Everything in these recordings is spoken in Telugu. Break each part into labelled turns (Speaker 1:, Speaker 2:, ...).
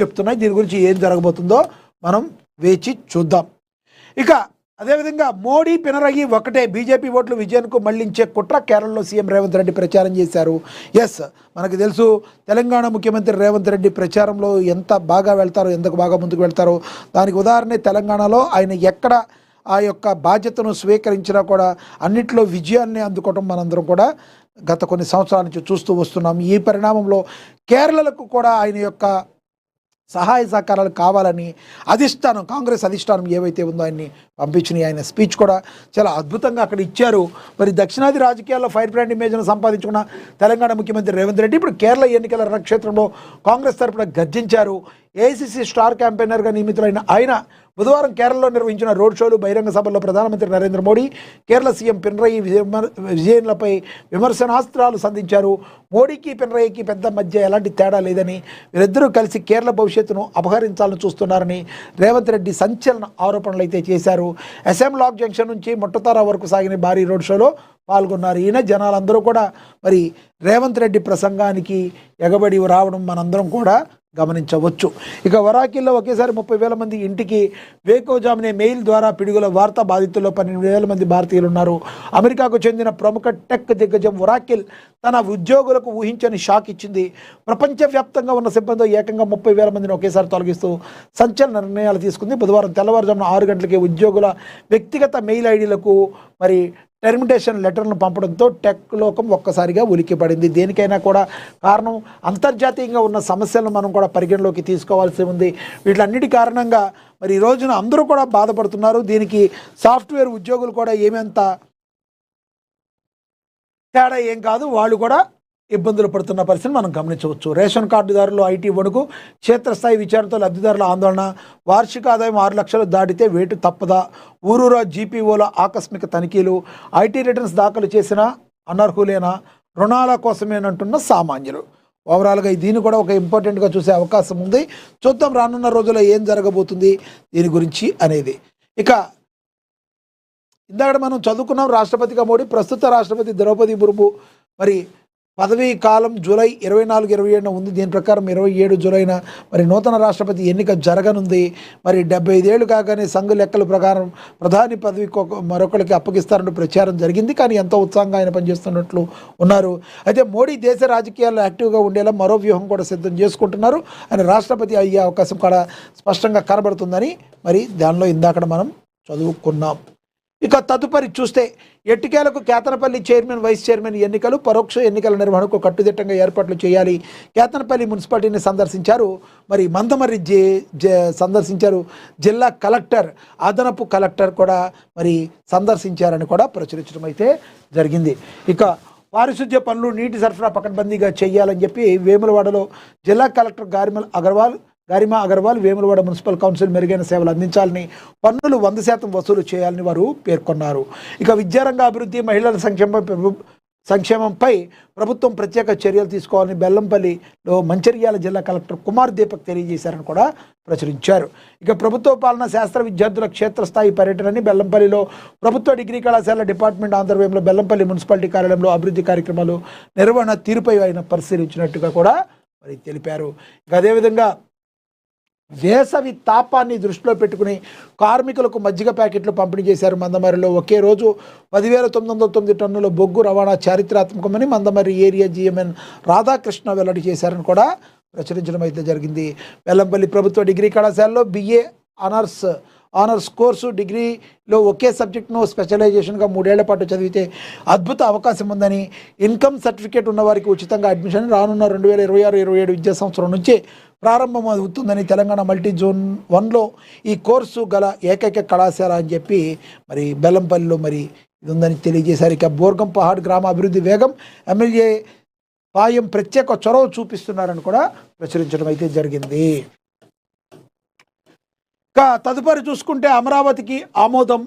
Speaker 1: చెప్తున్నాయి. దీని గురించి ఏం జరగబోతుందో మనం వేచి చూద్దాం. ఇక అదేవిధంగా మోడీ పినరయి ఒకటే, బీజేపీ ఓట్లు విజయానికి మళ్లించే కుట్ర కేరళలో సీఎం రేవంత్ రెడ్డి ప్రచారం చేశారు. ఎస్, మనకు తెలుసు తెలంగాణ ముఖ్యమంత్రి రేవంత్ రెడ్డి ప్రచారంలో ఎంత బాగా వెళ్తారో, ఎంత బాగా ముందుకు వెళ్తారో దానికి ఉదాహరణ తెలంగాణలో ఆయన ఎక్కడ ఆ యొక్క బాధ్యతను స్వీకరించినా కూడా అన్నిట్లో విజయాన్ని అందుకోవడం మనందరం కూడా గత కొన్ని సంవత్సరాల నుంచి చూస్తూ వస్తున్నాం. ఈ పరిణామంలో కేరళకు కూడా ఆయన యొక్క సహాయ సహకారాలు కావాలని అధిష్టానం, కాంగ్రెస్ అధిష్టానం ఏవైతే ఉందో ఆయన్ని పంపించిన ఆయన స్పీచ్ కూడా చాలా అద్భుతంగా అక్కడ ఇచ్చారు. మరి దక్షిణాది రాజకీయాల్లో ఫైర్ బ్రాండ్ ఇమేజ్ను సంపాదించుకున్న తెలంగాణ ముఖ్యమంత్రి రేవంత్ రెడ్డి ఇప్పుడు కేరళ ఎన్నికల రణక్షేత్రంలో కాంగ్రెస్ తరఫున గర్జించారు. ఏఐసిసి స్టార్ క్యాంపెయినర్గా నియమితులైన ఆయన బుధవారం కేరళలో నిర్వహించిన రోడ్ షోలు, బహిరంగ సభల్లో ప్రధానమంత్రి నరేంద్ర మోడీ, కేరళ సీఎం పినరయి విజయన్లపై విమర్శనాస్త్రాలు సంధించారు. మోడీకి పినరయికి పెద్ద మధ్య ఎలాంటి తేడా లేదని, వీరిద్దరూ కలిసి కేరళ భవిష్యత్తును అపహరించాలని చూస్తున్నారని రేవంత్ రెడ్డి సంచలన ఆరోపణలు అయితే చేశారు. ఎస్ఎం లాక్ జంక్షన్ నుంచి ముట్టతారా వరకు సాగిన భారీ రోడ్ షోలో పాల్గొన్నారు. ఈయన జనాలందరూ కూడా మరి రేవంత్ రెడ్డి ప్రసంగానికి ఎగబడి రావడం మనందరం కూడా గమనించవచ్చు. ఇక వరాకిల్లో ఒకేసారి 30,000 మంది ఇంటికి వేకోజామునే మెయిల్ ద్వారా పిడుగుల వార్తా బాధితుల్లో 12,000 మంది భారతీయులు ఉన్నారు. అమెరికాకు చెందిన ప్రముఖ టెక్ దిగ్గజం వరాకిల్ తన ఉద్యోగులకు ఊహించని షాక్ ఇచ్చింది. ప్రపంచవ్యాప్తంగా ఉన్న సిబ్బంది ఏకంగా 30,000 మందిని ఒకేసారి తొలగిస్తూ సంచలన నిర్ణయాలు తీసుకుంది. బుధవారం తెల్లవారుజామున 6 గంటలకి ఉద్యోగుల వ్యక్తిగత మెయిల్ ఐడీలకు మరి టెర్మినేషన్ లెటర్ను పంపడంతో టెక్ లోకం ఒక్కసారిగా ఉలిక్కిపడింది. దేనికైనా కూడా కారణం అంతర్జాతీయంగా ఉన్న సమస్యలను మనం కూడా పరిగణలోకి తీసుకోవాల్సి ఉంది. వీటన్నిటి కారణంగా మరి ఈ రోజున అందరూ కూడా బాధపడుతున్నారు. దీనికి సాఫ్ట్వేర్ ఉద్యోగులు కూడా ఏమంత తేడా ఏం కాదు, వాళ్ళు కూడా ఇబ్బందులు పడుతున్న పరిస్థితిని మనం గమనించవచ్చు. రేషన్ కార్డుదారులు ఐటీ వణుకు, క్షేత్రస్థాయి విచారణతో లబ్ధిదారుల ఆందోళన, వార్షిక ఆదాయం 6 లక్షలు దాటితే వేటు తప్పదా, ఊరూరా జీపీఓల ఆకస్మిక తనిఖీలు, ఐటీ రిటర్న్స్ దాఖలు చేసిన అనర్హులేనా, రుణాల కోసమేనంటున్న సామాన్యులు. ఓవరాల్గా దీన్ని కూడా ఒక ఇంపార్టెంట్గా చూసే అవకాశం ఉంది. చూద్దాం రానున్న రోజుల్లో ఏం జరగబోతుంది దీని గురించి అనేది. ఇక ఇందాక మనం చదువుకున్నాం, రాష్ట్రపతిగా మోడీ, ప్రస్తుత రాష్ట్రపతి ద్రౌపది ముర్ము మరి పదవీ కాలం జూలై 24-27 ఉంది. దీని ప్రకారం 27 జూలైన మరి నూతన రాష్ట్రపతి ఎన్నిక జరగనుంది. మరి 75 ఏళ్ళు కాగానే సంఘ లెక్కల ప్రకారం ప్రధాని పదవి మరొకరికి అప్పగిస్తారని ప్రచారం జరిగింది. కానీ ఎంతో ఉత్సాహంగా ఆయన పనిచేస్తున్నట్లు ఉన్నారు. అయితే మోడీ దేశ రాజకీయాల్లో యాక్టివ్గా ఉండేలా మరో వ్యూహం కూడా సిద్ధం చేసుకుంటున్నారు. ఆయన రాష్ట్రపతి అయ్యే అవకాశం కూడా స్పష్టంగా కనబడుతుందని మరి దానిలో ఇందాక మనం చదువుకున్నాం. ఇక తదుపరి చూస్తే ఎట్టికేలకు కేతనపల్లి చైర్మన్, వైస్ చైర్మన్ ఎన్నికలు, పరోక్ష ఎన్నికల నిర్వహణకు కట్టుదిట్టంగా ఏర్పాట్లు చేయాలి. కేతనపల్లి మున్సిపాలిటీని సందర్శించారు మరి మందమర్రి సందర్శించారు. జిల్లా కలెక్టర్, అదనపు కలెక్టర్ కూడా మరి సందర్శించారని కూడా ప్రచురించడం అయితే జరిగింది. ఇక పారిశుద్ధ్య పనులు, నీటి సరఫరా పకడ్బందీగా చేయాలని చెప్పి వేములవాడలో జిల్లా collector Garima Agarwal Vemulawada municipal council మెరుగైన సేవలు అందించాలని, పన్నులు 100% వసూలు చేయాలని వారు పేర్కొన్నారు. ఇక విద్యారంగ అభివృద్ధి, మహిళల సంక్షేమంపై ప్రభుత్వం ప్రత్యేక చర్యలు తీసుకోవాలని బెల్లంపల్లిలో మంచిర్యాల జిల్లా కలెక్టర్ కుమార్ దీపక్ తెలియజేశారని కూడా ప్రచురించారు. ఇక ప్రభుత్వ పాలన శాస్త్ర విద్యార్థుల క్షేత్రస్థాయి పర్యటనని బెల్లంపల్లిలో ప్రభుత్వ డిగ్రీ కళాశాల డిపార్ట్మెంట్ ఆంధ్రవ్యంలో బెల్లంపల్లి మున్సిపాలిటీ కార్యాలయంలో అభివృద్ధి కార్యక్రమాలు నిర్వహణ తీరుపై ఆయన పరిశీలించినట్టుగా కూడా మరి తెలిపారు. ఇక అదేవిధంగా వేసవి తాపాన్ని దృష్టిలో పెట్టుకుని కార్మికులకు మజ్జిగ ప్యాకెట్లు పంపిణీ చేశారు. మందమర్రిలో ఒకే రోజు 10,909 టన్నుల బొగ్గు రవాణా చారిత్రాత్మకమని మందమర్రి ఏరియా జీఎంఎన్ రాధాకృష్ణ వెల్లడి చేశారని కూడా ప్రచురించడం అయితే జరిగింది. బెల్లంపల్లి ప్రభుత్వ డిగ్రీ కళాశాలలో BA ఆనర్స్ కోర్సు, డిగ్రీలో ఒకే సబ్జెక్ట్ను స్పెషలైజేషన్గా 3 ఏళ్ల పాటు చదివితే అద్భుత అవకాశం ఉందని, ఇన్కమ్ సర్టిఫికేట్ ఉన్న వారికి ఉచితంగా అడ్మిషన్ రానున్న 2026-27 విద్యా సంవత్సరం నుంచే ప్రారంభం అవుతుందని తెలంగాణ మల్టీ జోన్ 1లో ఈ కోర్సు గల ఏకైక కళాశాల అని చెప్పి మరి బెల్లంపల్లిలో మరి ఇది ఉందని తెలియజేశారు. ఇక బోర్గం పహాడ్ గ్రామ అభివృద్ధి వేగం, ఎమ్మెల్యే పాయం ప్రత్యేక చొరవ చూపిస్తున్నారని కూడా ప్రచురించడం అయితే జరిగింది. ఇక తదుపరి చూసుకుంటే అమరావతికి ఆమోదం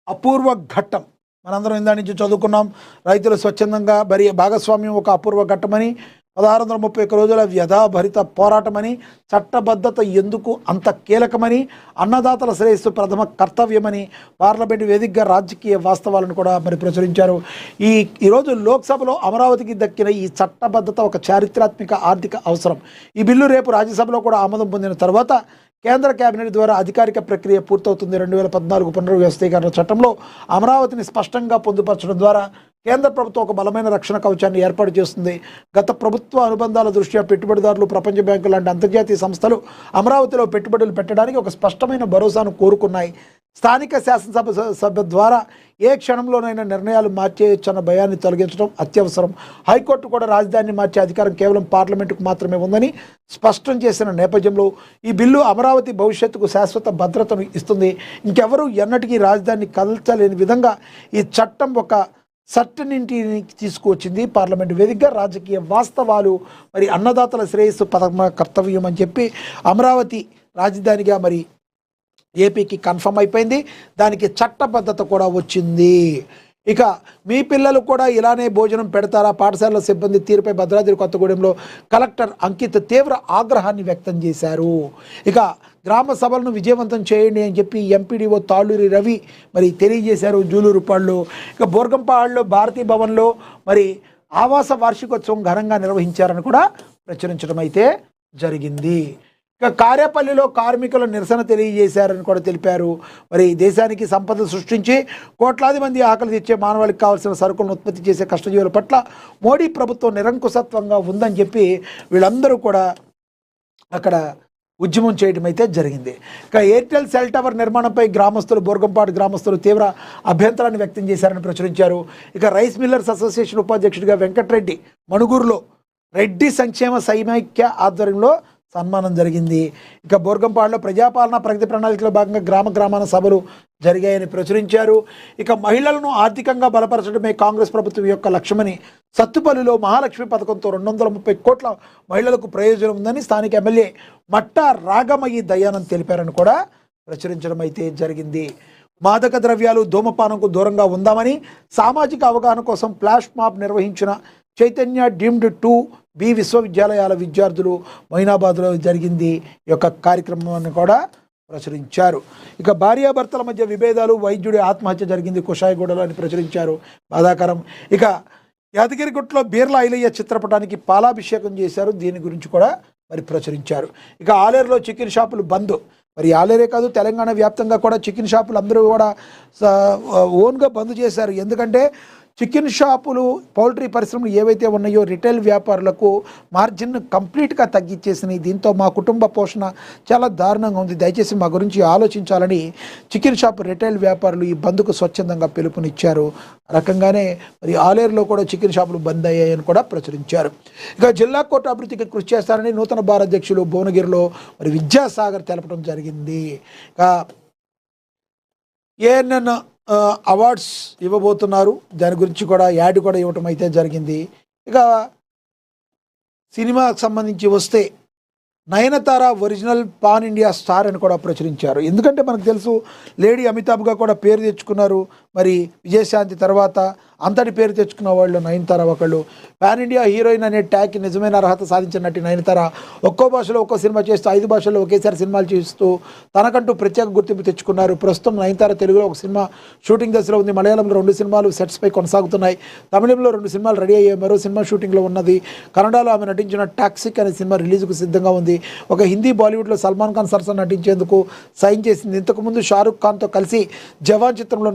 Speaker 1: అపూర్వ ఘట్టం. మనందరం ఇందా నుంచి చదువుకున్నాం. రైతులు స్వచ్ఛందంగా భాగస్వామ్యం ఒక అపూర్వ ఘట్టమని 1631 రోజుల వ్యధాభరిత పోరాటమని, చట్టబద్ధత ఎందుకు అంత కీలకమని, అన్నదాతల శ్రేయస్సు ప్రథమ కర్తవ్యమని పార్లమెంటు వేదికగా రాజకీయ వాస్తవాలను కూడా మరి ప్రచురించారు. ఈరోజు లోక్సభలో అమరావతికి దక్కిన ఈ చట్టబద్ధత ఒక చారిత్రాత్మక ఆర్థిక అవసరం. ఈ బిల్లు రేపు రాజ్యసభలో కూడా ఆమోదం పొందిన తర్వాత కేంద్ర కేబినెట్ ద్వారా అధికారిక ప్రక్రియ పూర్తవుతుంది. 2014 పునర్వ్యవస్థీకరణ చట్టంలో అమరావతిని స్పష్టంగా పొందుపరచడం ద్వారా కేంద్ర ప్రభుత్వం ఒక బలమైన రక్షణ కవచాన్ని ఏర్పాటు చేస్తుంది. గత ప్రభుత్వ అనుబంధాల దృష్ట్యా పెట్టుబడిదారులు, ప్రపంచ బ్యాంకు లాంటి అంతర్జాతీయ సంస్థలు అమరావతిలో పెట్టుబడులు పెట్టడానికి ఒక స్పష్టమైన భరోసాను కోరుకున్నాయి. స్థానిక శాసనసభ సభ ద్వారా ఏ క్షణంలోనైనా నిర్ణయాలు మార్చేయొచ్చన్న భయాన్ని తొలగించడం అత్యవసరం. హైకోర్టు కూడా రాజధానిని మార్చే అధికారం కేవలం పార్లమెంటుకు మాత్రమే ఉందని స్పష్టం చేసిన నేపథ్యంలో ఈ బిల్లు అమరావతి భవిష్యత్తుకు శాశ్వత భద్రతను ఇస్తుంది. ఇంకెవరూ ఎన్నటికీ రాజధానిని కదల్చలేని విధంగా ఈ చట్టం ఒక సర్టనిటీని తీసుకువచ్చింది. పార్లమెంటు వేదికగా రాజకీయ వాస్తవాలు, మరి అన్నదాతల శ్రేయస్సు ప్రథమ కర్తవ్యం అని చెప్పి అమరావతి రాజధానిగా మరి ఏపీకి కన్ఫర్మ్ అయిపోయింది. దానికి చట్టబద్ధత కూడా వచ్చింది. ఇక మీ పిల్లలు కూడా ఇలానే భోజనం పెడతారా? పాఠశాలల సిబ్బంది తీరుపై భద్రాద్రి కొత్తగూడెంలో కలెక్టర్ అంకిత్ తీవ్ర ఆగ్రహాన్ని వ్యక్తం చేశారు. ఇక గ్రామ సభలను విజయవంతం చేయండి అని చెప్పి ఎంపీడీఓ తాళ్ళూరి రవి మరి తెలియజేశారు జూలూరుపాడులో. ఇక బోర్గంపాడులో భారతీ భవన్లో మరి ఆవాస వార్షికోత్సవం ఘనంగా నిర్వహించారని కూడా ప్రచురించడం అయితే జరిగింది. ఇక కారేపల్లిలో కార్మికుల నిరసన తెలియజేశారని కూడా తెలిపారు. మరి దేశానికి సంపద సృష్టించి కోట్లాది మంది ఆకలి తెచ్చే మానవాళికి కావాల్సిన సరుకులను ఉత్పత్తి చేసే కష్టజీవుల పట్ల మోడీ ప్రభుత్వం నిరంకుశత్వంగా ఉందని చెప్పి వీళ్ళందరూ కూడా అక్కడ ఉద్యమం చేయడం అయితే జరిగింది. ఇక ఎయిర్టెల్ సెల్ టవర్ నిర్మాణంపై గ్రామస్తులు, బోర్గంపాడు గ్రామస్తులు తీవ్ర అభ్యంతరాన్ని వ్యక్తం చేశారని ప్రచురించారు. ఇక రైస్ మిల్లర్స్ అసోసియేషన్ ఉపాధ్యక్షుడిగా వెంకటరెడ్డి మణుగూరులో రెడ్డి సంక్షేమ సమైక్య ఆధ్వర్యంలో సన్మానం జరిగింది. ఇక బోర్గంపాడులో ప్రజాపాలన ప్రగతి ప్రణాళికలో భాగంగా గ్రామాన సభలు జరిగాయని ప్రచురించారు. ఇక మహిళలను ఆర్థికంగా బలపరచడమే కాంగ్రెస్ ప్రభుత్వం యొక్క లక్ష్యమని, సత్తుపల్లిలో మహాలక్ష్మి పథకంతో 230 కోట్ల మహిళలకు ప్రయోజనం ఉందని స్థానిక ఎమ్మెల్యే మట్టా రాగమయ్యి దయానంద్ తెలిపారని కూడా ప్రచురించడం అయితే జరిగింది. మాదక ద్రవ్యాలు, ధూమపానంకు దూరంగా ఉందామని సామాజిక అవగాహన కోసం ఫ్లాష్ మాబ్ నిర్వహించిన చైతన్య డీమ్డ్ 2B విశ్వవిద్యాలయాల విద్యార్థులు మైనాబాద్లో జరిగింది. ఈ యొక్క కార్యక్రమాన్ని కూడా ప్రచురించారు. ఇక భార్యాభర్తల మధ్య విభేదాలు, వైద్యుడి ఆత్మహత్య జరిగింది కుషాయిగూడలో అని ప్రచురించారు. బాధాకరం. ఇక యాదగిరిగుట్టలో బీర్లా ఐలయ్య చిత్రపటానికి పాలాభిషేకం చేశారు. దీని గురించి కూడా మరి ప్రచురించారు. ఇక ఆలేరులో చికెన్ షాపులు బంద్. మరి ఆలేరే కాదు, తెలంగాణ వ్యాప్తంగా కూడా చికెన్ షాపులు అందరూ కూడా ఓన్గా బంద్ చేశారు. ఎందుకంటే చికెన్ షాపులు, పౌల్ట్రీ పరిశ్రమలు ఏవైతే ఉన్నాయో రిటైల్ వ్యాపారులకు మార్జిన్ కంప్లీట్గా తగ్గించేసినాయి. దీంతో మా కుటుంబ పోషణ చాలా దారుణంగా ఉంది, దయచేసి మా గురించి ఆలోచించాలని చికెన్ షాప్ రిటైల్ వ్యాపారులు ఈ బంద్కు స్వచ్ఛందంగా పిలుపునిచ్చారు. రకంగానే మరి ఆలేరులో కూడా చికెన్ షాపులు బంద్ అయ్యాయని కూడా ప్రచురించారు. ఇక జిల్లా కోర్టు అభివృద్ధికి కృషి చేస్తారని నూతన బార్ అధ్యక్షులు భువనగిరిలో మరి విద్యాసాగర్ తెలపడం జరిగింది. ఇక ఏఎన్ఎన్ అవార్డ్స్ ఇవ్వబోతున్నారు. దాని గురించి కూడా యాడ్ కూడా ఇవ్వటం అయితే జరిగింది. ఇక సినిమాకు సంబంధించి వస్తే Nayanthara original pan India star అని కూడా ప్రచురించారు. ఎందుకంటే మనకు తెలుసు లేడీ అమితాబ్గా కూడా పేరు తెచ్చుకున్నారు. మరి విజయశాంతి తర్వాత అంతటి పేరు తెచ్చుకున్న వాళ్ళు నయనతార ఒకళ్ళు. పాన్ ఇండియా హీరోయిన్ అనే ట్యాగ్కి నిజమైన అర్హత సాధించిన నటి నయనతార ఒక్కో భాషలో ఒక్కో సినిమా చేస్తూ 5 భాషల్లో ఒకేసారి సినిమాలు చేస్తూ తనకంటూ ప్రత్యేక గుర్తింపు తెచ్చుకున్నారు. ప్రస్తుతం నయనతార తెలుగులో ఒక సినిమా షూటింగ్ దశలో ఉంది. మలయాళంలో 2 సినిమాలు సెట్స్పై కొనసాగుతున్నాయి. తమిళంలో 2 సినిమాలు రెడీ అయ్యాయి. మరో సినిమా షూటింగ్లో ఉన్నది. కన్నడలో ఆమె నటించిన టాక్సిక్ అనే సినిమా రిలీజ్కు సిద్ధంగా ఉంది. ఒక హిందీ, బాలీవుడ్లో సల్మాన్ ఖాన్ సరసన నటించేందుకు సైన్ చేసింది. ఇంతకుముందు షారుఖ్ ఖాన్తో కలిసి జవాన్ చిత్రంలో